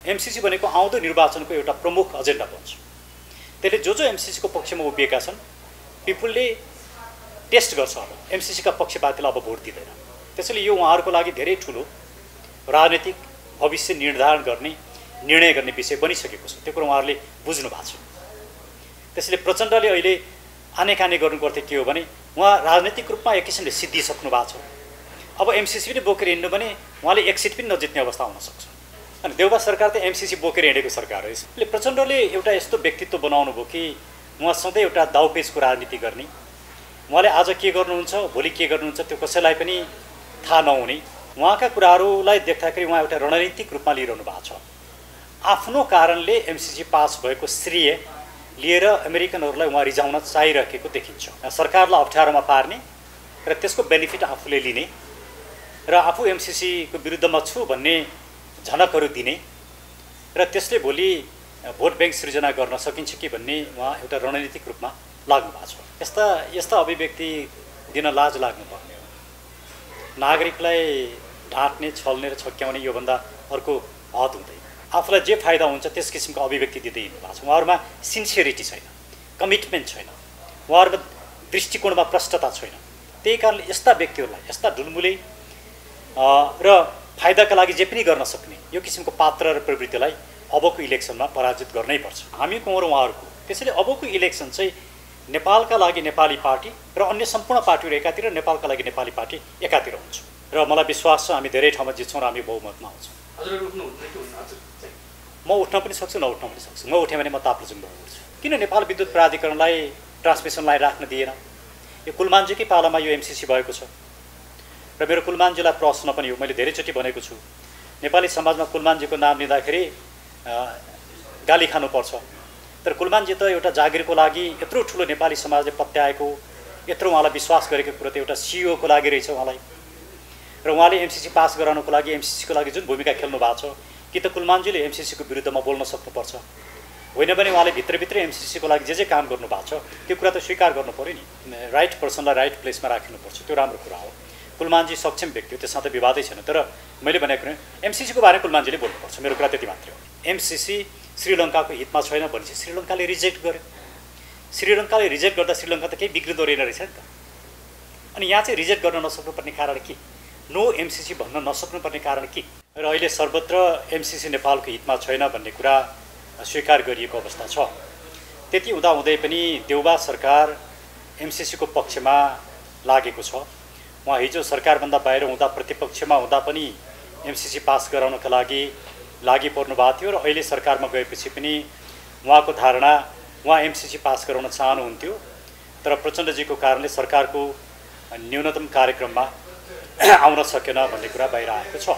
MCC भनेको आउँदो निर्वाचनको एउटा प्रमुख एजेन्डा बन्छ। त्यसले जो एमसीसीको पक्षमा उभिएका छन् पिपुलले टेस्ट गर्छ अब एमसीसीका पक्षपातीलाई अब भोट दिँदैन। त्यसैले यो उहाँहरूको लागि धेरै ठुलो राजनीतिक भविष्य निर्णय गर्ने विषय बनिसकेको छ। त्यो कुरो उहाँहरूले बुझ्नु भएको छ। त्यसैले प्रचण्डले अहिले आनेकाने गर्नुपर्ने के हो भने उहाँ राजनीतिक रूपमा एक किसिमले सिद्धिसक्नु भएको छ। अब एमसीसी पनि बोकेर हिँड्नु भने उहाँले एक सिट पनि नजित्ने अवस्था हुनसक्छ। अनि देउबा सरकार त एमसीसी बोकेर हिँडेको सरकार हो। यसले प्रचण्डले एउटा यस्तो व्यक्तित्व बनाउनु भयो कि उहाँ सधैँ एउटा दाउपेचको राजनीति गर्ने, उहाँले आज के गर्नुहुन्छ भोलि के गर्नुहुन्छ त्यो कसैलाई पनि थाहा नहुने, उहाँका कुराहरूलाई देख्दाखेरि उहाँ एउटा रणनीतिक रूपमा लिइरहनु भएको छ। आफ्नो कारणले एमसीसी पास भएको श्रेय लिएर अमेरिकनहरूलाई उहाँ रिजाउन चाहिरहेको देखिन्छ। सरकारलाई अप्ठ्यारोमा पार्ने र त्यसको बेनिफिट आफूले लिने र आफू एमसीसीको विरुद्धमा छु भन्ने झनकहरू दिने र त्यसले भोलि भोट ब्याङ्क सृजना गर्न सकिन्छ कि भन्ने उहाँ एउटा रणनीतिक रूपमा लाग्नु भएको छ। यस्ता अभिव्यक्ति दिन लाज लाग्नुपर्ने हो। नागरिकलाई ढाँट्ने, छल्ने र छक्क्याउने योभन्दा अर्को हद हुँदैन। आफूलाई जे फाइदा हुन्छ त्यस किसिमको अभिव्यक्ति दिँदै हिँड्नु भएको छ। उहाँहरूमा सिन्सियरिटी छैन, कमिटमेन्ट छैन, उहाँहरूमा दृष्टिकोणमा प्रष्टता छैन। त्यही कारणले यस्ता व्यक्तिहरूलाई, यस्ता ढुलमुले र फाइदाका लागि जे पनि गर्न सक्ने यो किसिमको पात्र र प्रवृत्तिलाई अबको इलेक्सनमा पराजित गर्नै पर्छ। हामीको र उहाँहरूको। त्यसैले अबको इलेक्सन चाहिँ नेपालका लागि नेपाली पार्टी र अन्य सम्पूर्ण पार्टीहरू एकातिर, नेपालका लागि नेपाली पार्टी एकातिर हुन्छ र मलाई विश्वास छ हामी धेरै ठाउँमा जित्छौँ र हामी बहुमतमा आउँछौँ। म उठ्न पनि सक्छु, नउठ्न पनि सक्छु। म उठेँ भने म ताप्लेजुङबाट उठ्छु। किन नेपाल विद्युत प्राधिकरणलाई ट्रान्समिसन लाइन राख्न दिएन? यो कुलमानजीकै पालामा यो एमसीसी भएको छ र मेरो कुलमानजीलाई प्रश्न पनि हो, मैले धेरैचोटि भनेको छु, नेपाली समाजमा कुलमानजीको नाम लिँदाखेरि गाली खानुपर्छ। तर कुलमानजी त एउटा जागिरको लागि यत्रो ठुलो नेपाली समाजले पत्याएको, यत्रो उहाँलाई विश्वास गरेको कुरो त एउटा सिइओको लागि रहेछ उहाँलाई। र उहाँले एमसीसी पास गराउनको लागि, एमसीसीको लागि जुन भूमिका खेल्नु भएको छ, कि त कुलमानजीले एमसीसीको विरुद्धमा बोल्न सक्नुपर्छ, होइन भने उहाँले भित्रभित्रै एमसीसीको लागि जे काम गर्नु भएको छ त्यो कुरा त स्वीकार गर्नु पऱ्यो नि। राइट पर्सनलाई राइट प्लेसमा राख्नुपर्छ, त्यो राम्रो कुरा हो। कुलमानजी सक्षम व्यक्ति हो, त्यसमा त विवादै छैन। तर मैले भनेको एमसीसीको बारेमा कुलमानजीले बोल्नुपर्छ, मेरो कुरा त्यति मात्रै हो। एमसीसी श्रीलङ्काको हितमा छैन भनेपछि श्रीलङ्काले रिजेक्ट गर्यो। श्रीलङ्काले रिजेक्ट गर्दा श्रीलङ्का त केही बिग्रिँदो रहेन रहेछ नि त। अनि यहाँ चाहिँ रिजेक्ट गर्न नसक्नुपर्ने कारण के? नो एमसीसी भन्न नसक्नुपर्ने कारण के? र अहिले सर्वत्र एमसीसी नेपालको हितमा छैन भन्ने कुरा स्वीकार गरिएको अवस्था छ। त्यति हुँदाहुँदै पनि देउबा सरकार एमसीसीको पक्षमा लागेको छ। उहाँ हिजो सरकारभन्दा बाहिर हुँदा, प्रतिपक्षमा हुँदा पनि एमसीसी पास गराउनका लागि लागि पर्नु भएको थियो र अहिले सरकारमा गएपछि पनि उहाँको धारणा उहाँ एमसीसी पास गराउन चाहनुहुन्थ्यो। तर प्रचण्डजीको कारणले सरकारको न्यूनतम कार्यक्रममा आउन सकेन भन्ने कुरा बाहिर आएको छ।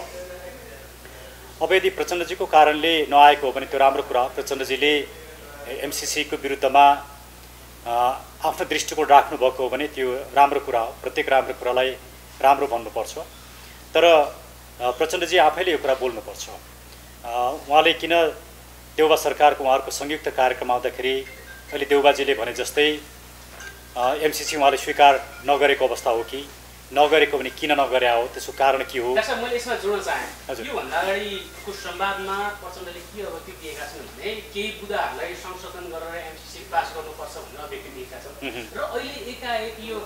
अब यदि प्रचण्डजीको कारणले नआएको हो भने त्यो राम्रो कुरा हो। प्रचण्डजीले एमसीसीको विरुद्धमा आफ्नो दृष्टिकोण राख्नुभएको हो भने त्यो राम्रो कुरा हो। प्रत्येक राम्रो कुरालाई राम्रो भन्नुपर्छ। तर प्रचण्डजी आफैले यो कुरा बोल्नुपर्छ। उहाँले किन देउबा सरकारको उहाँहरूको संयुक्त कार्यक्रम आउँदाखेरि अहिले देउबाजीले भने जस्तै एमसीसी उहाँले स्वीकार नगरेको अवस्था हो कि नगरेको भने किन नगरे हो, त्यसको कारण के हो? मैले यसमा जोड्न चाहे यो भन्दा अगाडिको संवादमा प्रचण्डले के अभिव्यक्ति दिएका छन् भने केही बुदाहरूलाई संशोधन गरेर एमसीसी पास गर्नुपर्छ भनेर अभिव्यक्ति दिएका छन् र अहिले एकाएक यो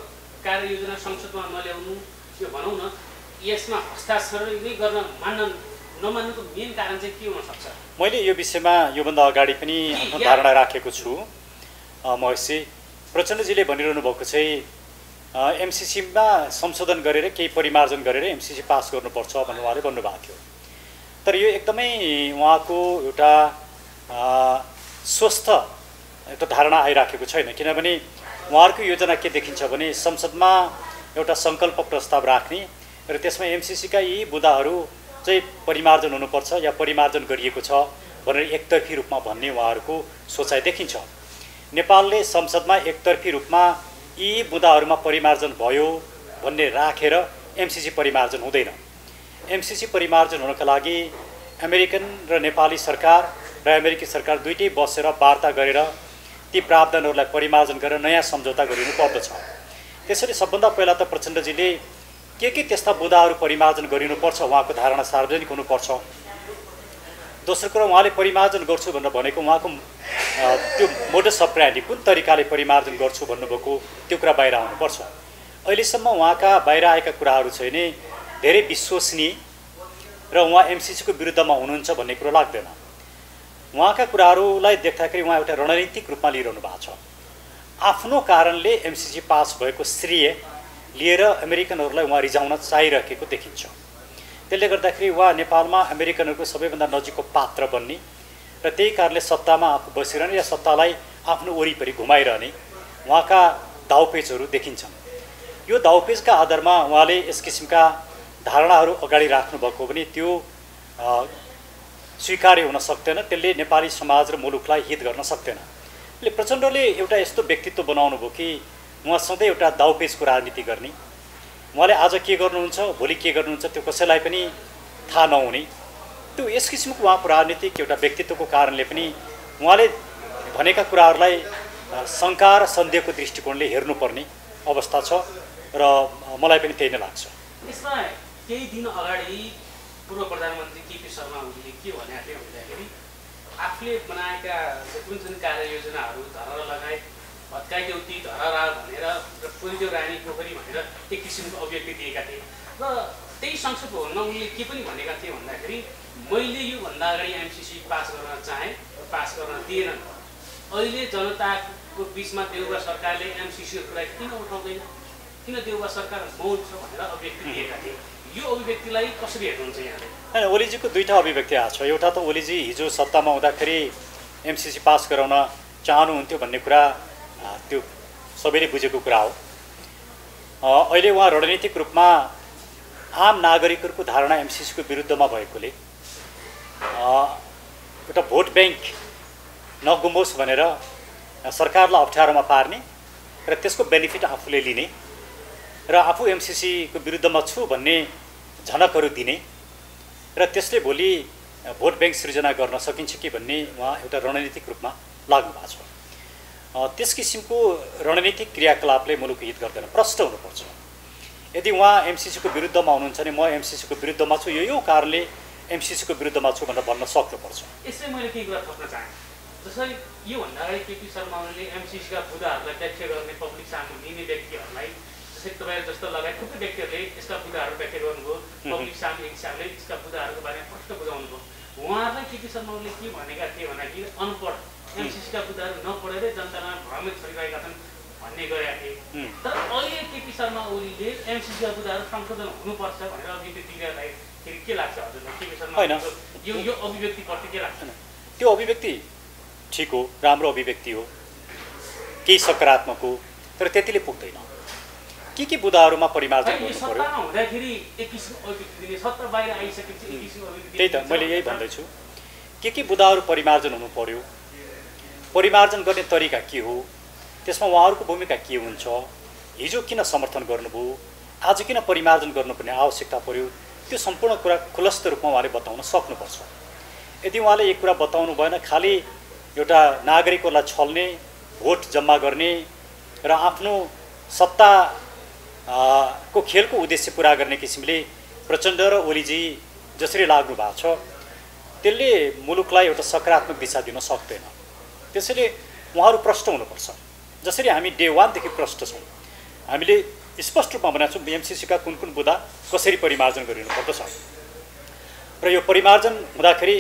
कार्ययोजना संसदमा नल्याउनु, यो भनौँ न यसमा हस्ताक्षर नै गर्न नमान्नुको मेन कारण चाहिँ के हुन सक्छ? मैले यो विषयमा योभन्दा अगाडि पनि आफ्नो धारणा राखेको छु। महेशजी, प्रचण्डजीले भनिरहनु भएको चाहिँ एमसीसीमा संशोधन गरेर केही परिमार्जन गरेर एमसीसी पास गर्नुपर्छ भनेर उहाँले भन्नुभएको थियो। तर यो एकदमै उहाँको एउटा स्वस्थ एउटा धारणा आइराखेको छैन। किनभने उहाँहरूको योजना के देखिन्छ भने संसदमा एउटा सङ्कल्प प्रस्ताव राख्ने र त्यसमा एमसीसीका यी बुदाहरू चाहिँ परिमार्जन हुनुपर्छ या परिमार्जन गरिएको छ भनेर एकतर्फी रूपमा भन्ने उहाँहरूको सोचाइ देखिन्छ। नेपालले संसदमा एकतर्फी रूपमा यी बुदाहरूमा परिमार्जन भयो भन्ने राखेर एमसीसी परिमार्जन हुँदैन। एमसीसी परिमार्जन हुनका लागि अमेरिकन र नेपाली सरकार र अमेरिकी सरकार दुईटै बसेर वार्ता गरेर ती प्रावधानहरूलाई परिमार्जन गरेर नयाँ सम्झौता गरिनु पर्दछ। त्यसैले सबभन्दा पहिला त प्रचण्डजीले के त्यस्ता बुदाहरू परिमार्जन गरिनुपर्छ, उहाँको धारणा सार्वजनिक हुनुपर्छ। दोस्रो कुरा उहाँले परिमार्जन गर्छु भनेर भनेको उहाँको त्यो मोडस अप्रेन्डी कुन तरिकाले परिमार्जन गर्छु भन्नुभएको त्यो कुरा बाहिर आउनुपर्छ। अहिलेसम्म उहाँका बाहिर आएका कुराहरू चाहिँ नि धेरै विश्वसनीय र उहाँ एमसीसीको विरुद्धमा हुनुहुन्छ भन्ने कुरो लाग्दैन। उहाँका कुराहरूलाई देख्दाखेरि उहाँ एउटा रणनीतिक रूपमा लिइरहनु भएको छ। आफ्नो कारणले एमसीसी पास भएको श्रेय लिएर अमेरिकनहरूलाई उहाँ रिझाउन चाहिरहेको देखिन्छ। त्यसले गर्दाखेरि उहाँ नेपालमा अमेरिकनहरूको सबैभन्दा नजिकको पात्र बन्ने र त्यही कारणले सत्तामा आफू बसिरहने या सत्तालाई आफ्नो वरिपरि घुमाइरहने उहाँका दाउपेचहरू देखिन्छन्। यो दाउपेचका आधारमा उहाँले यस किसिमका धारणाहरू अगाडि राख्नुभएको भने त्यो स्वीकार्य हुन सक्दैन, त्यसले नेपाली समाज र मुलुकलाई हित गर्न सक्दैन। त्यसले प्रचण्डले एउटा यस्तो व्यक्तित्व बनाउनु भयो कि उहाँ सधैँ एउटा दाउपेचको राजनीति गर्ने, उहाँले आज के गर्नुहुन्छ भोलि के गर्नुहुन्छ त्यो कसैलाई पनि थाहा नहुने, त्यो यस किसिमको उहाँको राजनीतिक एउटा व्यक्तित्वको कारणले पनि उहाँले भनेका कुराहरूलाई शङ्का र सन्देहको दृष्टिकोणले हेर्नुपर्ने अवस्था छ र मलाई पनि त्यही नै लाग्छ। यसमा केही दिन अगाडि पूर्व प्रधानमन्त्री केपी शर्मा ओलीले के भनेको थियो भन्दाखेरि आफूले बनाएका जुन जुन कार्ययोजनाहरू धरहरा लगायत भत्काई देउती धरहरा भनेर र पुरिदेउ रानी पोखरी भनेर एक किसिमको अभिव्यक्ति दिएका थिए र त्यही संसद भवनमा उनले के पनि भनेका थिए भन्दाखेरि मैले योभन्दा अगाडि एमसीसी पास गर्न चाहेँ पास गर्न दिएनन्, अहिले जनताको बिचमा देउवा सरकारले एमसीसीको कुरा किन उठाउँदैन, किन देउवा सरकार मौन छ भनेर अभिव्यक्ति दिएका थिए। यो अभिव्यक्तिलाई कसरी हेर्नुहुन्छ यहाँले? होइन, ओलीजीको दुईवटा अभिव्यक्ति आएको छ। एउटा त ओलीजी हिजो सत्तामा हुँदाखेरि एमसीसी पास गराउन चाहनुहुन्थ्यो भन्ने कुरा त्यो सबैले बुझेको कुरा हो। अहिले उहाँ रणनीतिक रूपमा आम नागरिकहरूको धारणा एमसीसीको विरुद्धमा भएकोले एउटा भोट ब्याङ्क नगुमोस् भनेर सरकारलाई अप्ठ्यारोमा पार्ने र त्यसको बेनिफिट आफूले लिने र आफू एमसीसीको विरुद्धमा छु भन्ने झनकहरू दिने र त्यसले भोलि भोट ब्याङ्क सृजना गर्न सकिन्छ कि भन्ने उहाँ एउटा रणनीतिक रूपमा लाग्नु भएको छ। त्यस किसिमको रणनीतिक क्रियाकलापले मुलुकको हित गर्दैन, प्रष्ट हुनुपर्छ। यदि उहाँ एमसीसीको विरुद्धमा हुनुहुन्छ भने म एमसीसीको विरुद्धमा छु, यो कारणले एमसीसीको विरुद्धमा छु भनेर भन्न सक्नुपर्छ। यसै मैले केही कुरा थप्न चाहेँ। जसरी योभन्दा अगाडि केपी शर्मा ओलीले एमसीसीका बुदाहरूलाई व्याख्या गर्ने पब्लिक सामु लिने व्यक्तिहरूलाई जस्तै तपाईँ जस्तो लगायत थुप्रै व्यक्तिहरूले यसका बुदाहरू व्याख्या गर्नुभयो, पब्लिक सामु एक हिसाबले यसका बुदाहरूको बारेमा प्रश्न बुझाउनु भयो। उहाँहरूलाई केपी शर्मा ओलीले के भनेका थिए भन्दाखेरि अनपढ एमसीसीका बुदाहरू नपढेरै जनतामा भ्रमित गरिरहेका छन् भन्ने गरेका थिए। तर अहिले केपी शर्मा ओलीले एमसीसीका बुदाहरू संशोधन हुनुपर्छ भनेर अभिव्यक्ति दिइरहँदाखेरि के लाग्छ हजुरलाई? केपी शर्मा यो अभिव्यक्तिप्रति के लाग्छ? त्यो अभिव्यक्ति ठिक हो, राम्रो अभिव्यक्ति हो, केही सकारात्मक हो, तर त्यतिले पुग्दैन। के बुदाहरूमा परिमार्जन गर्नु पर्यो? त्यही त मैले यही भन्दैछु, के बुदाहरू परिमार्जन हुनु पर्यो, परिमार्जन गर्ने तरिका के हो, त्यसमा उहाँहरूको भूमिका के हुन्छ, हिजो किन समर्थन गर्नुभयो, आज किन परिमार्जन गर्नुपर्ने आवश्यकता पर्यो, त्यो सम्पूर्ण कुरा खुलस्त रूपमा उहाँले बताउन सक्नुपर्छ। यदि उहाँले एक कुरा बताउनु भएन, खालि एउटा नागरिकहरूलाई छल्ने, भोट जम्मा गर्ने र आफ्नो सत्ता को खेलको उद्देश्य पुरा गर्ने किसिमले प्रचण्ड र ओलीजी जसरी लाग्नु भएको छ त्यसले मुलुकलाई एउटा सकारात्मक दिशा दिन सक्दैन। त्यसैले उहाँहरू प्रष्ट हुनुपर्छ। जसरी हामी डे 1 देखि प्रष्ट छौँ, हामीले स्पष्ट रूपमा भनेको छौँ एमसीसीका कुन कुन बुदा कसरी परिमार्जन गरिनुपर्दछ र यो परिमार्जन हुँदाखेरि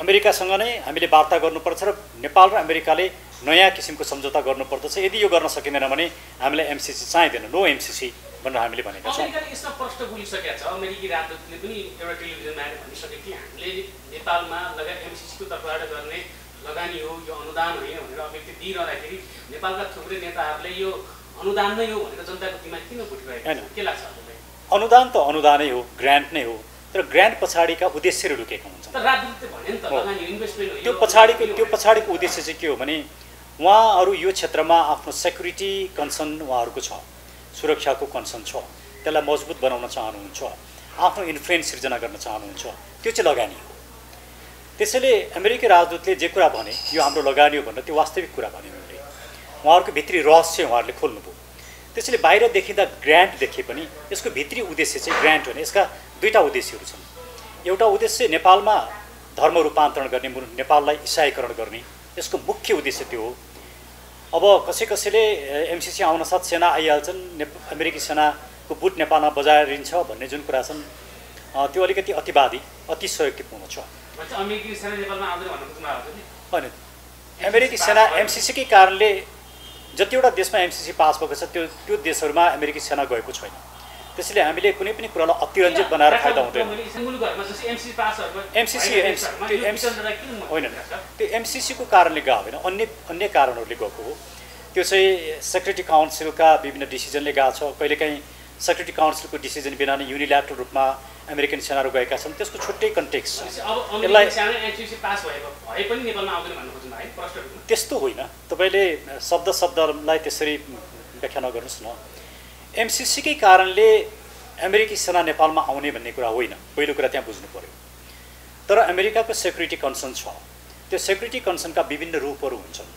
अमेरिकासँग नै हामीले वार्ता गर्नुपर्छ र नेपाल र अमेरिकाले नयाँ किसिमको सम्झौता गर्नुपर्दछ। यदि यो गर्न सकिँदैन भने हामीलाई एमसीसी चाहिँदैन, नो एमसीसी भनेर हामीले भनेका छौँ। अमेरिकाले यसमा प्रश्न बोलिसकेको छ। अमेरिकी राजदूतले पनि एउटा टेलिभिजनमा आएर भनिसके कि हामीले नेपालमा लगायत एमसीसीको तर्फबाट गर्ने लगानी हो, यो अनुदान होइन भनेर अभिव्यक्ति दिइरहँदाखेरि नेपालका थुप्रै नेताहरूले यो अनुदान नै हो भनेर जनताको दिमाग किन फुटिरहेको छ? के लाग्छ हजुरलाई? अनुदान त अनुदानै हो, ग्रान्ट नै हो, तर ग्रान्ट पछाडिका उद्देश्यहरू लुकेका हुन्छन्। त्यो पछाडिको उद्देश्य चाहिँ के हो भने उहाँहरू यो क्षेत्रमा आफ्नो सेक्युरिटी कन्सर्न उहाँहरूको छ, सुरक्षाको कन्सर्न छ, त्यसलाई मजबुत बनाउन चाहनुहुन्छ, आफ्नो इन्फ्लुएन्स सिर्जना गर्न चाहनुहुन्छ, त्यो चाहिँ लगानी हो। त्यसैले अमेरिकी राजदूतले जे कुरा भने यो हाम्रो लगानी हो भनेर त्यो वास्तविक कुरा भने उनले उहाँहरूको भित्री रहस्य उहाँहरूले खोल्नुभयो। त्यसैले बाहिर देखिँदा ग्रान्ट देखे पनि यसको भित्री उद्देश्य चाहिँ ग्रान्ट होइन। यसका दुईवटा उद्देश्यहरू छन्। एउटा उद्देश्य नेपालमा धर्म रूपान्तरण गर्ने, नेपाललाई इसाईकरण गर्ने, यसको मुख्य उद्देश्य त्यो हो। अब कसैले एमसीसी आउनसाथ सेना आइहाल्छन्, अमेरिकी सेनाको बुट नेपालमा बजारिन्छ भन्ने जुन कुरा छन् त्यो अलिकति अतिवादी, अतिशयोक्तिपूर्ण छ। अमेरिकी सेना नेपालमा आउँदैन भन्नु खोज्नु होइन, अमेरिकी सेना एमसीसीकै कारणले जतिवटा देशमा एमसीसी पास भएको छ त्यो देशहरूमा अमेरिकी सेना गएको छैन। त्यसैले हामीले कुनै पनि कुरालाई अतिरञ्जित बनाएर फाइदा हुँदैन। होइन, त्यो एमसीसीको कारणले गएको होइन, अन्य कारणहरूले गएको हो। त्यो चाहिँ सेक्युरिटी काउन्सिलका विभिन्न डिसिजनले गएको छ। कहिलेकाहीँ सेक्युरिटी काउन्सिलको डिसिजन बिना नै युनिल्याटरल रूपमा अमेरिकन सेनाहरू गएका छन्, त्यसको छुट्टै कन्टेक्स्ट छ। त्यस्तो होइन, तपाईँले शब्दलाई त्यसरी व्याख्या नगर्नुहोस् न। एमसीसीकै कारणले अमेरिकी सेना नेपालमा आउने भन्ने कुरा होइन, पहिलो कुरा त्यहाँ बुझ्नु पर्यो। तर अमेरिकाको सेक्युरिटी कन्सर्न छ, त्यो सेक्युरिटी कन्सर्नका विभिन्न रूपहरू हुन्छन्।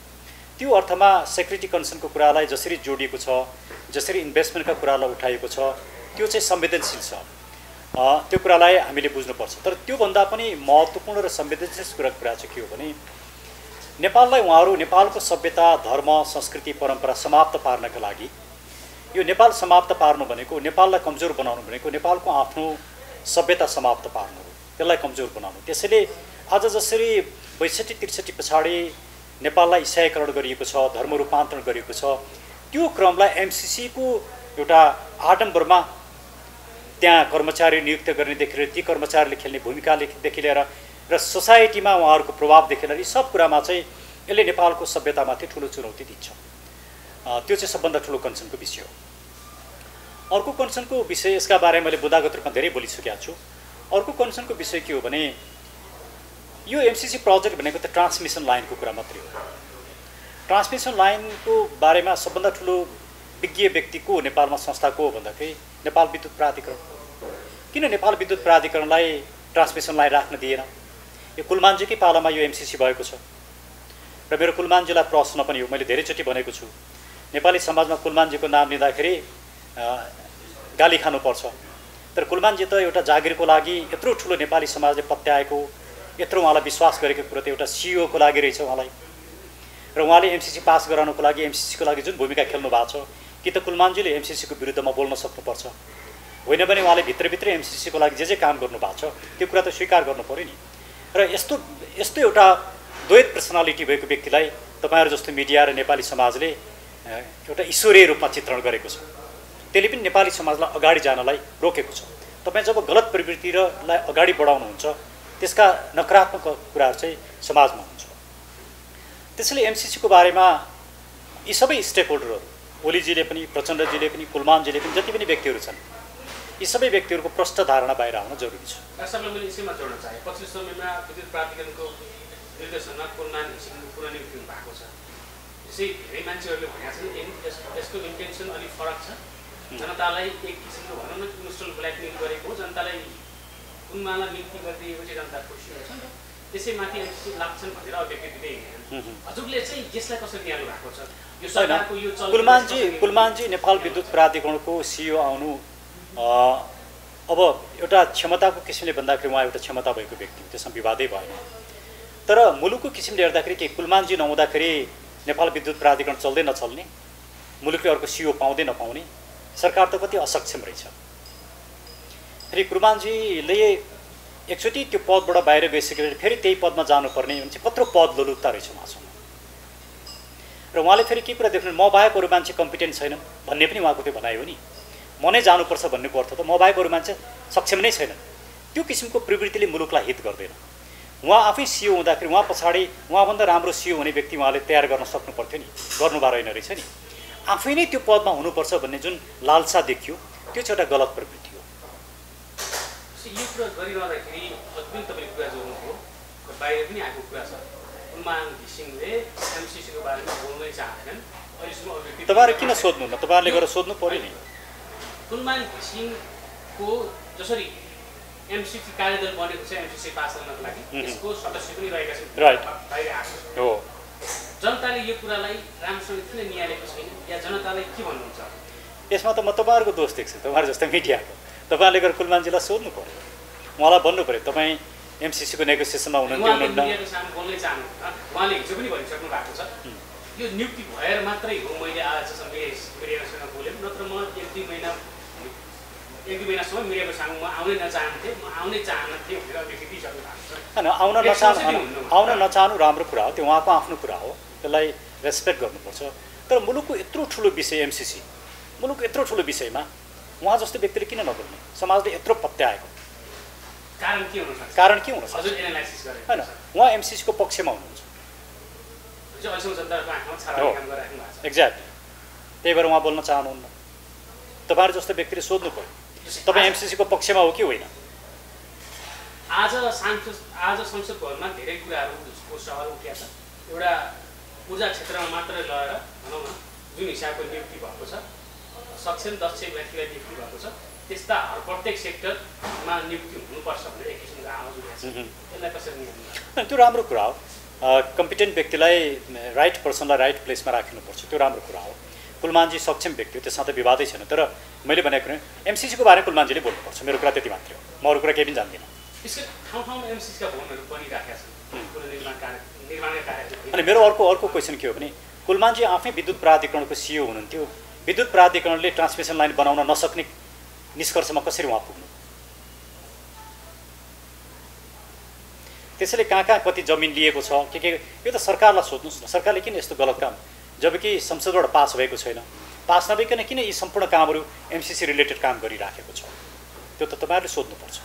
त्यो अर्थमा सेक्युरिटी कन्सर्नको कुरालाई जसरी जोडिएको छ, जसरी इन्भेस्टमेन्टका कुरालाई उठाइएको छ, त्यो चाहिँ संवेदनशील छ, त्यो कुरालाई हामीले बुझ्नुपर्छ। तर त्योभन्दा पनि महत्त्वपूर्ण र संवेदनशील कुरा चाहिँ के हो भने नेपाललाई उहाँहरू नेपालको सभ्यता, धर्म, संस्कृति, परम्परा समाप्त पार्नका लागि, यो नेपाल समाप्त पार्नु भनेको, नेपाललाई कमजोर बनाउनु भनेको नेपालको आफ्नो सभ्यता समाप्त पार्नु हो, त्यसलाई कमजोर बनाउनु। त्यसैले आज जसरी 62-63 पछाडि नेपाललाई इसाईकरण गरिएको छ, धर्म रूपान्तरण गरिएको छ, त्यो क्रमलाई एमसीसीको एउटा आडम्बरमा त्यहाँ कर्मचारी नियुक्त गर्नेदेखि लिएर ती कर्मचारीले खेल्ने भूमिकादेखि लिएर र सोसाइटीमा उहाँहरूको प्रभावदेखि लिएर यी सब कुरामा चाहिँ यसले नेपालको सभ्यतामाथि ठुलो चुनौती दिन्छ। त्यो चाहिँ सबभन्दा ठुलो कन्सर्नको विषय हो। अर्को कन्सर्नको विषय, यसका बारेमा मैले बुदागत रूपमा धेरै बोलिसकेको छु। अर्को कन्सर्नको विषय के हो भने यो एमसीसी प्रोजेक्ट भनेको त ट्रान्समिसन लाइनको कुरा मात्रै हो। ट्रान्समिसन लाइनको बारेमा सबभन्दा ठुलो विज्ञ व्यक्ति को नेपालमा संस्था को भन्दाखेरि नेपाल विद्युत प्राधिकरण। किन नेपाल विद्युत प्राधिकरणलाई ट्रान्समिसन लाइन राख्न दिएन? यो कुलमानजीकै पालामा यो एमसीसी भएको छ र मेरो कुलमानजीलाई प्रश्न पनि हो, मैले धेरैचोटि भनेको छु, नेपाली समाजमा कुलमानजीको नाम लिँदाखेरि गाली खानुपर्छ। तर कुलमानजी त एउटा जागिरको लागि यत्रो ठुलो नेपाली समाजले पत्याएको, यत्रो उहाँलाई विश्वास गरेको कुरो त एउटा सिइओको लागि रहेछ उहाँलाई। र उहाँले एमसीसी पास गराउनको लागि, एमसीसीको लागि जुन भूमिका खेल्नु भएको छ, कि त कुलमानजीले एमसीसीको विरुद्धमा बोल्न सक्नुपर्छ, होइन भने उहाँले भित्रभित्रै एमसीसीको लागि जे काम गर्नुभएको छ त्यो कुरा त स्वीकार गर्नु पऱ्यो नि। र यस्तो एउटा द्वैत पर्सनालिटी भएको व्यक्तिलाई तपाईँहरू जस्तो मिडिया र नेपाली समाजले एउटा ईश्वरीय रूपमा चित्रण गरेको छ, त्यसले पनि नेपाली समाजलाई अगाडि जानलाई रोकेको छ। तपाईँ जब गलत प्रवृत्तिलाई अगाडि बढाउनुहुन्छ त्यसका नकारात्मक कुराहरू चाहिँ समाजमा हुन्छ। त्यसैले एमसीसीको बारेमा यी सबै स्टेक होल्डरहरू, ओलीजीले पनि, प्रचण्डजीले पनि, कुलमानजीले पनि, जति पनि व्यक्तिहरू छन्, यी सबै व्यक्तिहरूको प्रष्ट धारणा बाहिर आउन जरुरी छ। सबैले मैले यसैमा जोड्न चाहे, पछिल्लो समयमा विद्युत प्राधिकरणको निर्देशनमा कुलमान घिसिङको पुनर्नियुक्ति भएको छ। यसै धेरै मान्छेहरूले भनेका छन् यसको इन्टेन्सन अलिक फरक छ, जनतालाई एक किसिमको भनौँ न इन्स्टल ब्ल्याकमेल गरेको हो, जनतालाई कुलमानलाई नियुक्ति गरिदिएपछि जनता खुसी हुन्छ, त्यसैमाथि एमसीसी लाग्छन् भनेर अभिव्यक्ति दिँदै हिँडेन। हजुरले चाहिँ यसलाई कसरी ल्याउनु भएको छ? यो सरकारको यो कुलमानजी नेपाल विद्युत प्राधिकरणको सिइओ आउनु अब एउटा क्षमताको किसिमले भन्दाखेरि उहाँ एउटा क्षमता भएको व्यक्ति, त्यसमा विवादै भएन। तर मुलुकको किसिमले हेर्दाखेरि के कुलमानजी नहुँदाखेरि नेपाल विद्युत प्राधिकरण चल्दै नचल्ने, मुलुकले अर्को सिइओ पाउँदै नपाउने, सरकार त कति असक्षम रहेछ। फेरि कुलमानजीले एकचोटि त्यो पदबाट बाहिर गइसकेर फेरि त्यही पदमा जानुपर्ने भने चाहिँ कत्रो पद लोलुप्ता रहेछ उहाँसँग। र उहाँले फेरि के कुरा देख्नु, म बाहेक अरू मान्छे कम्पिटेन्ट छैनन् भन्ने पनि उहाँको त्यो भनाइ हो नि। म नै जानुपर्छ भन्नेको अर्थ त म बाहेक अरू मान्छे सक्षम नै छैनन्। त्यो किसिमको प्रवृत्तिले मुलुकलाई हित गर्दैन। उहाँ आफै सिइओ हुँदाखेरि उहाँ पछाडि उहाँभन्दा राम्रो सिइओ हुने व्यक्ति उहाँले तयार गर्न सक्नु पर्थ्यो नि, गर्नुभएको रहेन रहेछ नि। आफै नै त्यो पदमा हुनुपर्छ भन्ने जुन लालसा देखियो त्यो चाहिँ एउटा गलत प्रवृत्ति हो। यो कुरा गरिरहँदाखेरि अझै तपाईँले कुरा जोड्नुभयो, बाहिर पनि आएको कुरा छ, कुलमान घिसिङले एमसीसीको बारेमा बोल्नै चाहेनन्, अहिलेसम्म अभिव्यक्ति। तपाईँहरू किन सोध्नुहुन्न? तपाईँहरूले गएर सोध्नु पऱ्यो नि। कुलमान घिसिङको जसरी एमसीसी कार्यदल बनेको छ एमसीसी पास गर्नको लागि, यसको सदस्य पनि रहेका छन्, राइट बाहिर आएको हो। जनताले यो कुरालाई राम्रोसँग किन निहालेको छैन या जनतालाई के भन्नुहुन्छ? यसमा त म तपाईँहरूको दोष देख्छु, तपाईँहरू जस्तो मिडियाको। तपाईँहरूले गएर कुलमानजीलाई सोध्नु पऱ्यो, उहाँलाई भन्नु पऱ्यो तपाईँ एमसीसीको नेगोसिएसनमा हुनुहुन्थ्यो हुनुहुन्न मिडियाको सामु बोल्नै चाहनुहुन्न। उहाँले हिजो पनि भनिसक्नु भएको छ यो नियुक्ति भएर मात्रै हो मैले आजसम्म मिडियासँग बोलेँ, नत्र म एक दुई महिनासम्म मिडियाको सामुमा आउनै नचाहन्थेँ, म आउनै चाहन्थेँ भनेर अभिव्यक्ति दिइसक्नु भएको छ। होइन, आउन नचाहनु राम्रो कुरा हो, त्यो उहाँको आफ्नो कुरा हो, त्यसलाई रेस्पेक्ट गर्नुपर्छ। तर मुलुकको यत्रो ठुलो विषय एमसीसी, मुलुकको यत्रो ठुलो विषयमा उहाँ जस्तो व्यक्तिले किन नबोल्ने? समाजले यत्रो पत्याएको कारण के हुन सक्छ? कारण के हुन सक्छ? हजुर एनालाइसिस गरे होइन, उहाँ एमसीसीको पक्षमा हुनुहुन्छ। एक्ज्याक्टली, त्यही भएर उहाँ बोल्न चाहनुहुन्न। तपाईँहरू जस्तो व्यक्तिले सोध्नु पर्यो, तपाईँ एमसीसीको पक्षमा हो कि होइन? आज संसद भवनमा धेरै कुराहरूको सवाल उठिया छ। एउटा ऊर्जा क्षेत्रमा मात्र लगेर भनौँ न जुन हिसाबको नियुक्ति भएको छ, सक्षम दक्ष व्यक्तिलाई नियुक्ति भएको छ, त्यस्ता प्रत्येक सेक्टरमा नियुक्ति हुनुपर्छ भनेर एक किसिमको आवाज उठेको छ। यसलाई कसरी नियमन? त्यो राम्रो कुरा हो। कम्पिटेन्ट व्यक्तिलाई राइट पर्सनलाई राइट प्लेसमा राखिनुपर्छ, त्यो राम्रो कुरा हो। कुलमानजी सक्षम व्यक्ति हो, त्यसमा त विवादै छैन। तर मैले भनेको एमसीसीको बारेमा कुलमानजीले बोल्नुपर्छ, मेरो कुरा त्यति मात्रै हो। म अरू कुरा केही पनि जान्दिनँ। त्यसको ठाउँ एमसीसीका भवनहरू बनिराखेका छन्। अनि मेरो अर्को क्वेसन के हो भने कुलमानजी आफै विद्युत प्राधिकरणको सिइओ हुनुहुन्थ्यो, विद्युत प्राधिकरणले ट्रान्समिसन लाइन बनाउन नसक्ने निष्कर्षमा कसरी उहाँ पुग्नु? त्यसैले कहाँ कति जमिन लिएको छ के यो त सरकारलाई सोध्नुहोस् न। सरकारले किन यस्तो गलत काम, जबकि संसदबाट पास भएको छैन, पास नभइकन किन यी सम्पूर्ण कामहरू एमसीसी रिलेटेड काम गरिराखेको छ? त्यो त तपाईँहरूले सोध्नुपर्छ,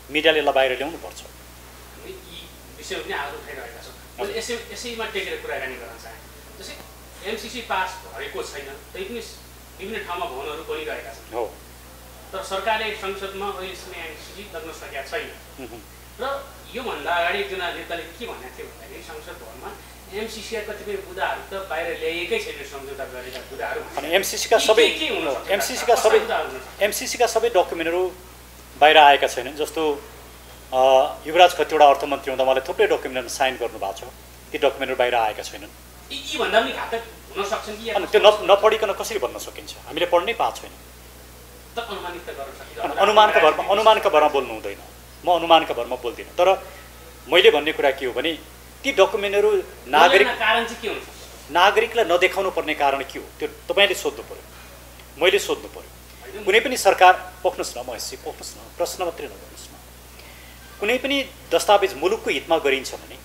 मिडियाले बाहिर ल्याउनुपर्छ। यी विषयहरू पनि आगो उठाइरहेका छौँ। मैले यसैमा टेकेर कुराकानी गर्न चाहेँ। जस्तै एमसीसी पास भएको छैन, तैपनि विभिन्न ठाउँमा भवनहरू बनिरहेका छन्। हो, तर सरकारले संसदमा अहिलेसम्म एमसीसी लग्न सकेका छैन। र योभन्दा अगाडि एकजना नेताले के भनेको थियो भन्दाखेरि संसद भवनमा एमसीसीका कतिपय बुदाहरू त बाहिर ल्याइएकै छैन, सम्झौता गरेका बुदाहरू। अनि एमसीसीका सबै डकुमेन्टहरू बाहिर आएका छैनन्। जस्तो युवराज खतिवडा अर्थमन्त्री हुँदा उहाँले थुप्रै डकुमेन्टहरू साइन गर्नुभएको छ, ती डकुमेन्टहरू बाहिर आएका छैनन्। यीभन्दा पनि घातक हुन सक्छन् कि? अनि त्यो नपढिकन कसरी भन्न सकिन्छ? हामीले पढ्नै पाएको छैन। अनुमानका भरमा बोल्नु हुँदैन, म अनुमानका भरमा बोल्दिनँ। तर मैले भन्ने कुरा के हो भने ती डकुमेन्टहरू नागरिकलाई नदेखाउनु पर्ने कारण के हो? त्यो तपाईँले सोध्नु पर्यो, मैले सोध्नु पर्यो। कुनै पनि सरकार, पोख्नुहोस् न, महेशजी पोख्नुहोस् न, प्रश्न मात्रै नगर्नुहोस् न। कुनै पनि दस्तावेज मुलुकको हितमा गरिन्छ भने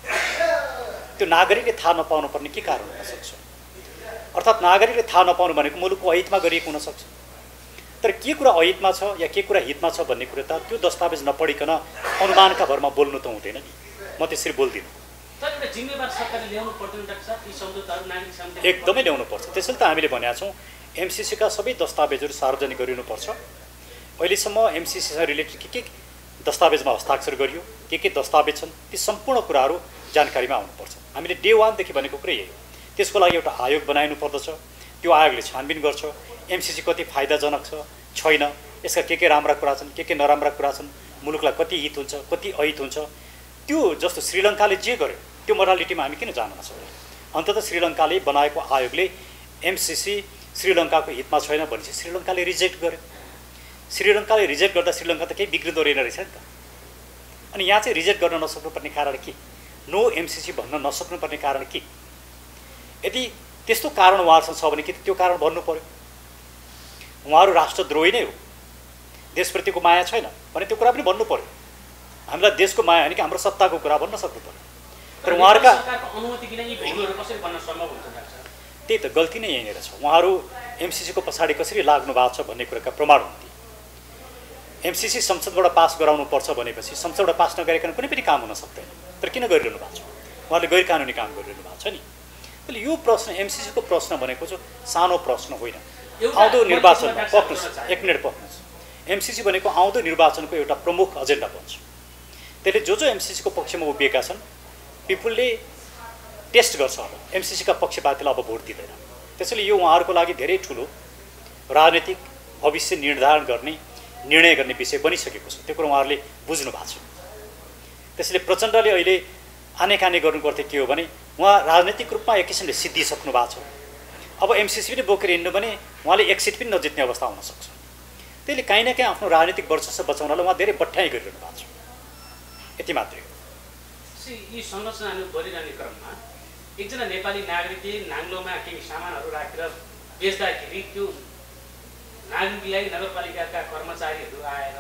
त्यो नागरिकले थाहा नपाउनु पर्ने के कारण हुन सक्छ? अर्थात् नागरिकले थाहा नपाउनु भनेको मुलुकको अहितमा गरिएको हुनसक्छ। तर के कुरा अहितमा छ या के कुरा हितमा छ भन्ने कुरा त त्यो दस्तावेज नपढिकन अनुमानका भरमा बोल्नु त हुँदैन नि। म त्यसरी बोल्दिनँ। एकदमै ल्याउनुपर्छ। त्यसैले त हामीले भनेका छौँ एमसीसीका सबै दस्तावेजहरू सार्वजनिक गरिनुपर्छ। अहिलेसम्म एमसीसीसँग रिलेटेड के दस्तावेजमा हस्ताक्षर गरियो, के दस्तावेज छन्, ती सम्पूर्ण कुराहरू जानकारीमा आउनुपर्छ। हामीले डे 1 देखि भनेको कुरै यही हो। त्यसको लागि एउटा आयोग बनाइनु पर्दछ, त्यो आयोगले छानबिन गर्छ एमसीसी कति फाइदाजनक छ छैन, यसका के राम्रा कुरा छन्, के नराम्रा कुरा छन्, मुलुकलाई कति हित हुन्छ कति अहित हुन्छ। त्यो जस्तो श्रीलङ्काले जे गर्यो त्यो मोरालिटीमा हामी किन जान नसक्ने? अन्ततः श्रीलङ्काले बनाएको आयोगले एमसीसी श्रीलङ्काको हितमा छैन भनेपछि श्रीलङ्काले रिजेक्ट गर्यो। श्रीलङ्काले रिजेक्ट गर्दा श्रीलङ्का त केही बिग्रिँदो रहेन रहेछ नि त। अनि यहाँ चाहिँ रिजेक्ट गर्न नसक्नुपर्ने कारण के? नो एमसीसी भन्न नसक्नुपर्ने कारण के? यदि त्यस्तो कारण उहाँहरूसँग छ भने के त्यो कारण भन्नु पर्यो? उहाँहरू राष्ट्रद्रोही नै हो, देशप्रतिको माया छैन भने त्यो कुरा पनि भन्नु पर्यो। हामीलाई देशको माया होइन कि हाम्रो सत्ताको कुरा भन्न सक्नु पर्यो। तर उहाँहरूका अनुमति बिना यी भूमिहरू कसरी बन्न सम्भव हुन्छ? त्यही त गल्ती नै यहीँनिर छ। उहाँहरू एमसीसीको पछाडि कसरी लाग्नु भएको छ भन्ने कुराका प्रमाण हुन्थे। एमसीसी संसदबाट पास गराउनुपर्छ भनेपछि संसदबाट पास नगरिकन कुनै पनि काम हुन सक्दैन। तर किन गरिरहनु भएको छ? उहाँले गैर कानुनी काम गरिरहनु भएको छ नि। त्यसले यो प्रश्न एमसीसीको प्रश्न भनेको चाहिँ सानो प्रश्न होइन। आउँदो निर्वाचनमा पक्नुहोस्, एक मिनट पक्नुहोस्, एमसीसी भनेको आउँदो निर्वाचनको एउटा प्रमुख एजेन्डा बन्छ। त्यसले जो एमसीसीको पक्षमा उभिएका छन् पिपुलले टेस्ट गर्छ। अब एमसीसीका पक्षपातीलाई अब भोट दिँदैन। त्यसैले यो उहाँहरूको लागि धेरै ठुलो राजनीतिक भविष्य निर्णय गर्ने विषय बनिसकेको छ। त्यो कुरो उहाँहरूले बुझ्नु भएको छ। त्यसैले प्रचण्डले अहिले आनेकाने गर्नुपर्थ्यो के हो भने उहाँ राजनीतिक रूपमा एक किसिमले सिद्धिसक्नु भएको छ। अब एमसीसी पनि बोकेर हिँड्नु भने उहाँले एक सिट पनि नजित्ने अवस्था हुनसक्छ। त्यसले काहीँ न काहीँ आफ्नो राजनीतिक वर्चस्व बचाउनलाई उहाँ धेरै बट्याइ गरिरहनु भएको छ। यति मात्रै हो। यी संरचनाहरू गरिरहने क्रममा एकजना नेपाली नागरिकले नाङ्लोमा केही सामानहरू राखेर बेच्दाखेरि त्यो नागरिकलाई नगरपालिकाका कर्मचारीहरू आएर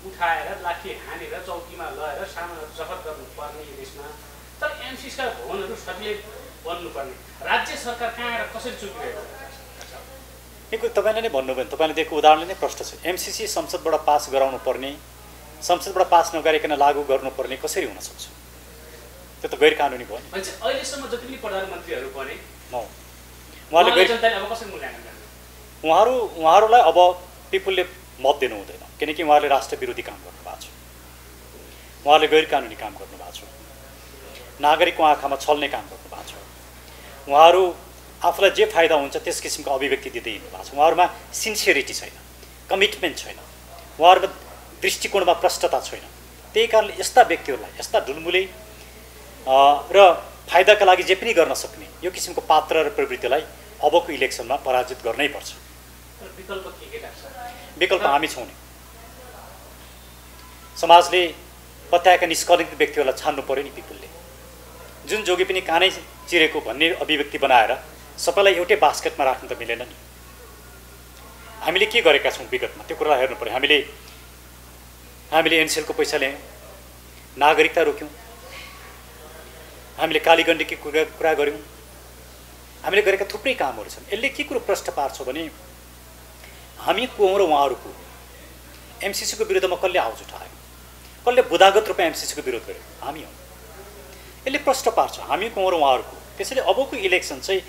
उठाएर लाठी हानेर चौकीमा लगेर सामानहरू जफत गर्नुपर्ने यो देशमा। तर एमसिसीका भवनहरू सजिलै बन्नुपर्ने राज्य सरकार कहाँ आएर कसरी चुकिरहेको यो तपाईँले नै भन्नुभयो, तपाईँले दिएको उदाहरणले नै प्रश्न छ। एमसिसी संसदबाट पास गराउनु पर्ने, संसदबाट पास नगरिकन लागू गर्नुपर्ने कसरी हुन सक्छ? त्यो त गैर कानुनी भयो नि। अहिलेसम्म जति पनि प्रधानमन्त्रीहरू बने उहाँले जनताले अब कसरी मूल्याङ्कन गर्ने? उहाँहरूलाई अब पिपुलले मत दिनु हुँदैन, किनकि उहाँले राष्ट्र विरोधी काम गर्नुभएको छ, उहाँले गैर कानुनी काम गर्नुभएको छ, नागरिकको आँखामा छल्ने काम गर्नुभएको छ, उहाँहरू आफूलाई जे फाइदा हुन्छ त्यस किसिमको अभिव्यक्ति दिँदै हिँड्नु भएको छ। उहाँहरूमा सिन्सियरिटी छैन, कमिटमेन्ट छैन, उहाँहरूमा दृष्टिकोणमा प्रष्टता छैन। त्यही कारणले यस्ता व्यक्तिहरूलाई, यस्ता ढुलमुले र फाइदाका लागि जे पनि गर्न सक्ने यो किसिमको पात्र र प्रवृत्तिलाई अबको इलेक्सनमा पराजित गर्नै पर्छ। विकल्प हामी छौँ नि। समाजले पत्याएका निष्कलङ्कित व्यक्तिहरूलाई छान्नु पर्यो नि पिपुलले। जुन जोगी पनि कानै चिरेको भन्ने अभिव्यक्ति बनाएर सबैलाई एउटै बास्केटमा राख्नु त मिलेन नि। हामीले के गरेका छौँ विगतमा त्यो कुरा हेर्नु पर्यो। हामीले एनसेलको पैसा ल्यायौँ, नागरिकता रोक्यौँ, हामीले कालीगण्डकी कुरा गऱ्यौँ, हामीले गरेका थुप्रै कामहरू छन्। यसले के कुरो प्रश्न पार्छ भने हामी को हौँ र उहाँहरू को? एमसिसीको विरुद्धमा कसले आवाज उठायो, कसले बुदागत रूपमा एमसिसीको विरोध गर्यो? हामी हौँ। यसले प्रश्न पार्छ हामी को हौँ र उहाँहरू को। त्यसैले अबको इलेक्सन चाहिँ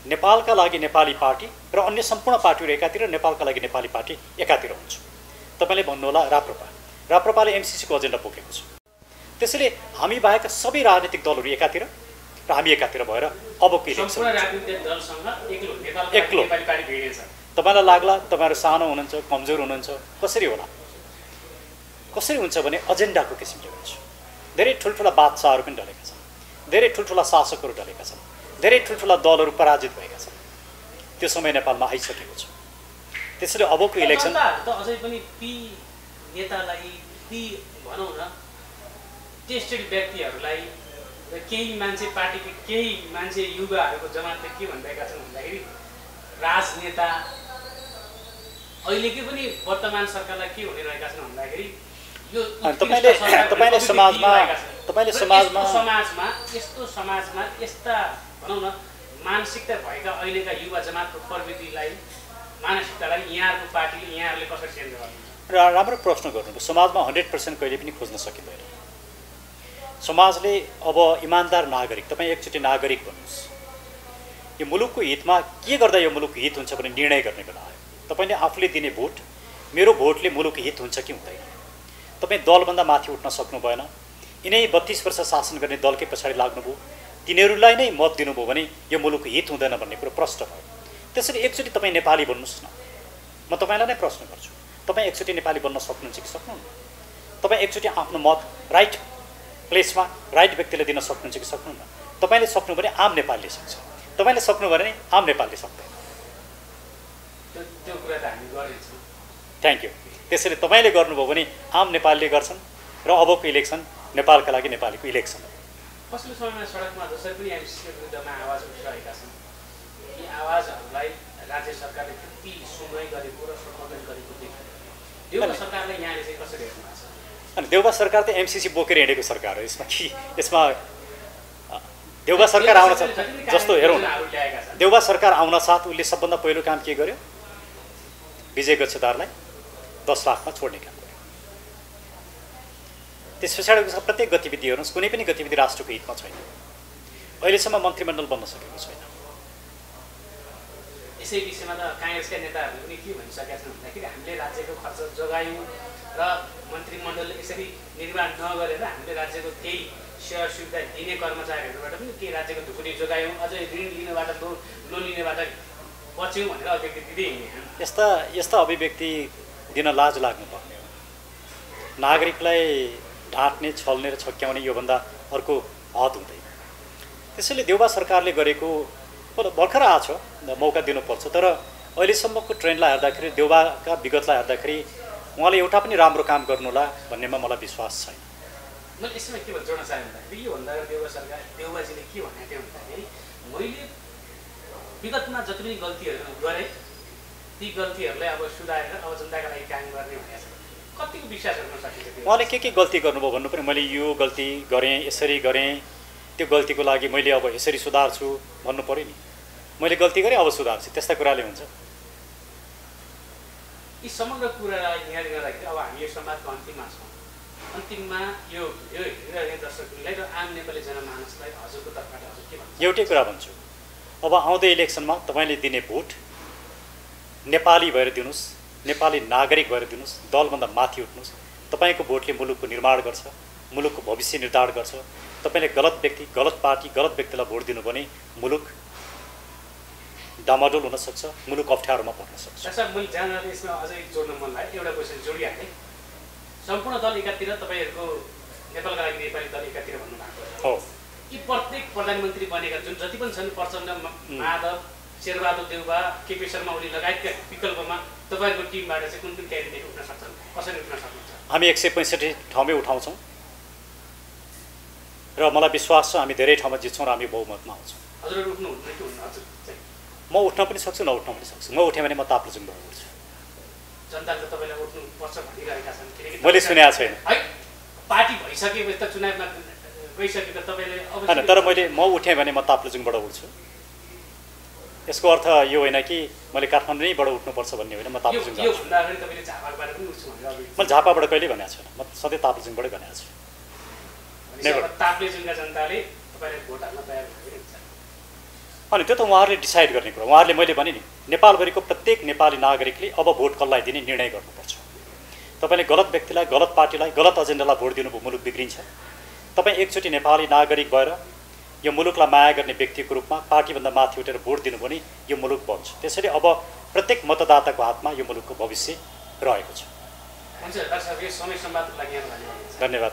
नेपालका लागि नेपाली पार्टी र अन्य सम्पूर्ण पार्टीहरू एकातिर, नेपालका लागि नेपाली पार्टी एकातिर हुन्छ। तपाईँले भन्नुहोला राप्रपाले एमसिसीको एजेन्डा बोकेको छ। त्यसैले हामी बाहेक सबै राजनीतिक दलहरू एकातिर र हामी एकातिर भएर अबको इलेक्सन एक्लो। तपाईँलाई लाग्ला तपाईँहरू सानो हुनुहुन्छ, कमजोर हुनुहुन्छ, कसरी होला? कसरी हुन्छ भने एजेन्डाको किसिमले हुन्छ। धेरै ठुल्ठुला बादशाहहरू पनि ढलेका छन्, धेरै ठुल्ठुला शासकहरू ढलेका छन्, धेरै ठुल्ठुला दलहरू पराजित भएका छन्। त्यो समय नेपालमा आइसकेको छ। त्यसैले अबको इलेक्सन अझै पनि ती नेतालाई, ती भनौँ न टेस्टेड व्यक्तिहरूलाई र केही मान्छे पार्टीको केही मान्छे युवाहरूको जमातले के भनिरहेका छन् भन्दाखेरि राजनेता अहिलेकै पनि वर्तमान सरकारलाई के हुने रहेका छन् भन्दाखेरि यो तपाईँले समाजमा यस्ता भनौँ न मानसिकता भएका अहिलेका युवा जमातको प्रवृत्तिलाई, मानसिकतालाई यहाँहरूको पार्टीले, यहाँहरूले कसरी चेन्ज गर्नुहुन्छ? राम्रो प्रश्न गर्नुभयो। समाजमा 100% कहिले पनि खोज्न सकिँदैन। समाजले अब इमान्दार नागरिक, तपाईँ एकचोटि नागरिक भन्नुहोस्, यो मुलुकको हितमा के गर्दा यो मुलुकको हित हुन्छ भने निर्णय गर्ने बेला आयो। तपाईँले आफूले दिने भोट, मेरो भोटले मुलुकको हित हुन्छ कि हुँदैन? तपाईँ दलभन्दा माथि उठ्न सक्नु भएन। यिनै 32 वर्ष शासन गर्ने दलकै पछाडि लाग्नुभयो, तिनीहरूलाई नै मत दिनुभयो भने यो मुलुकको हित हुँदैन भन्ने कुरो प्रष्ट भयो। त्यसैले एकचोटि तपाईँ नेपाली बन्नुहोस् न। म तपाईँलाई नै प्रश्न गर्छु, तपाईँ एकचोटि नेपाली बन्न सक्नुहुन्छ कि सक्नुहुन्न? तपाईँ एकचोटि आफ्नो मत राइट प्लेसमा राइट व्यक्तिले दिन सक्नुहुन्छ कि सक्नुहुन्न? तपाईँले सक्नु भने आम नेपालीले सक्छ, तपाईँले सक्नु भने आम नेपालीले सक्दैन। त्यो कुरा त हामी गरिन्छौँ। Thank you. त्यसैले तपाईँले गर्नुभयो भने आम नेपालीले गर्छन् र अबको इलेक्सन नेपालका लागि नेपालीको इलेक्सन हो। पछिल्लो समयमा सडकमा जसरी पनि एमसिसीको विरुद्धमा आवाज उठिरहेका छन्, यी आवाजहरूलाई राज्य सरकारले त्यति सुनवाई गरेको र सम्बोधन गरेको देखियो। देउबा सरकारले यहाँले चाहिँ कसरी हेर्नु भएको छ? अनि देउबा सरकार त एमसिसी बोकेर हिँडेको सरकार हो। यसमा देउबा सरकार आउन जस्तो हेरौँ, देउबा सरकार आउन साथ उसले सबभन्दा पहिलो काम के गर्यो? विजय गच्छेदारलाई 10 लाखमा छोड्ने काम गर्यो। त्यस पछाडि प्रत्येक गतिविधि हेर्नुहोस्, कुनै पनि गतिविधि राष्ट्रको हितमा छैन। अहिलेसम्म मन्त्रीमण्डल बन्न सकेको छैन। यसै विषयमा त काङ्ग्रेसका नेताहरूले पनि के भनिसकेका छन् भन्दाखेरि हामीले राज्यको खर्च जोगायौँ र मन्त्रीमण्डलले यसरी निर्माण नगरेर हामीले राज्यको केही सेवा सुविधा दिने कर्मचारीहरूबाट पनि केही राज्यको ढुकुटी जोगायौँ, अझै ऋण लिनेबाट लोन लिनेबाट बच्यौँ भनेर अभिव्यक्ति दिँदै हिँड्ने। यस्ता अभिव्यक्ति दिन लाज लाग्नुपर्ने हो। नागरिकलाई ढाँट्ने, छल्ने र छक्क्याउने योभन्दा अर्को हद हुँदैन। त्यसैले देउबा सरकारले गरेको भर्खर आछ, मौका दिनुपर्छ। तर अहिलेसम्मको ट्रेन्डलाई हेर्दाखेरि, देउबाका विगतलाई हेर्दाखेरि उहाँले एउटा पनि राम्रो काम गर्नुहोला भन्नेमा मलाई विश्वास छैन। मैले यसमा के भन्न जोड्न चाहेँ भन्दाखेरि योभन्दा अगाडि देउबाजीले के भनेको थियो भन्दाखेरि मैले विगतमा जति पनि गल्तीहरू गरेँ ती गल्तीहरूलाई अब सुधारेर अब जनताका लागि काम गर्ने भनेको छ। कतिको विश्वास गर्न सकिन्छ? उहाँले के गल्ती गर्नुभयो भन्नु पर्यो। मैले यो गल्ती गरेँ, यसरी गरेँ, त्यो गल्तीको लागि मैले अब यसरी सुधार्छु भन्नु पऱ्यो नि। मैले गल्ती गरेँ अब सुधार्छु, त्यस्ता कुराले हुन्छ? यी समग्र कुरालाई यहाँ गर्दाखेरि अब हामी यो संवादको अन्तिममा छौँ। अन्तिममा यो हेरिरहेका दर्शकहरूलाई र आम नेपाली जनमानसलाई हजुरको तर्फबाट हजुर के भन्नुहुन्छ? एउटै कुरा भन्छु, अब आउँदो इलेक्सनमा तपाईँले दिने भोट नेपाली भएर दिनुहोस्, नेपाली नागरिक भएर दिनुहोस्, दलभन्दा माथि उठ्नुहोस्। तपाईँको भोटले मुलुकको निर्माण गर्छ, मुलुकको भविष्य निर्धारण गर्छ। तपाईँले गलत व्यक्ति, गलत पार्टी, गलत व्यक्तिलाई भोट दिनु भने मुलुक डामाडोल हुनसक्छ, मुलुक अप्ठ्यारोमा पर्न सक्छ। साहब, मैले जानलाई यसमा अझै जोड्न मन लाग्यो, एउटा क्वेसन जोडिहालेँ। सम्पूर्ण दल एकातिर, तपाईँहरूको नेपालका लागि नेपाली दल एकातिर भन्नुभएको हो। यी प्रत्येक प्रधानमन्त्री बनेका जुन जति पनि छन्, प्रचण्ड, माधव, शेरबहादुर देउवा, केपी शर्मा ओली लगायतका विकल्पमा तपाईँहरूको टिमबाट चाहिँ कुन कुन क्यान्डिडेट उठ्न सक्छन्, कसरी उठ्न सक्नुहुन्छ? हामी 165 ठाउँमै उठाउँछौँ र मलाई विश्वास छ हामी धेरै ठाउँमा जित्छौँ र हामी बहुमतमा आउँछौँ। हजुरहरू उठ्नुहुन्न कि हुन्न? हजुर म उठ्न पनि सक्छु, नउठ्न पनि सक्छु। म उठेँ भने म ताप्लेजुङबाट उठ्छु। जनताले तपाईँलाई उठ्नुपर्छ भनिरहेका छन्, किनकि मैले सुनेको छैन है। पार्टी भइसकेपछि त चुनावमा गइसकेको तपाईँले होइन, तर म उठेँ भने म ताप्लेजुङबाट उठ्छु। यसको अर्थ यो होइन कि मैले काठमाडौँबाट उठ्नुपर्छ भन्ने होइन। म ताप्लेजुङ जान्छु। योभन्दा अगाडि तपाईँले झापाबाट पनि उठ्छु भनेर मैले झापाबाट कहिले भनेको छैन, म सधैँ ताप्लेजुङबाटै भनेको छु। ताप्लेजुङका जनताले तपाईँलाई भोट हाल्न तयार भइरहेको छ। अनि त्यो त उहाँहरूले डिसाइड गर्ने कुरा। उहाँहरूले, मैले भने नि, नेपालभरिको प्रत्येक नेपाली नागरिकले अब भोट कसलाई दिने निर्णय गर्नुपर्छ। तपाईँले गलत व्यक्तिलाई, गलत पार्टीलाई, गलत एजेन्डालाई भोट दिनुभयो, मुलुक बिग्रिन्छ। तपाईँ एकचोटि नेपाली नागरिक भएर यो मुलुकलाई माया गर्ने व्यक्तिको रूपमा पार्टीभन्दा माथि उठेर भोट दिनु भने यो मुलुक बन्छ। त्यसैले अब प्रत्येक मतदाताको हातमा यो मुलुकको भविष्य रहेको छ। हुन्छ, डाक्टर साहब, यो समय संवादको लागि यहाँलाई धन्यवाद।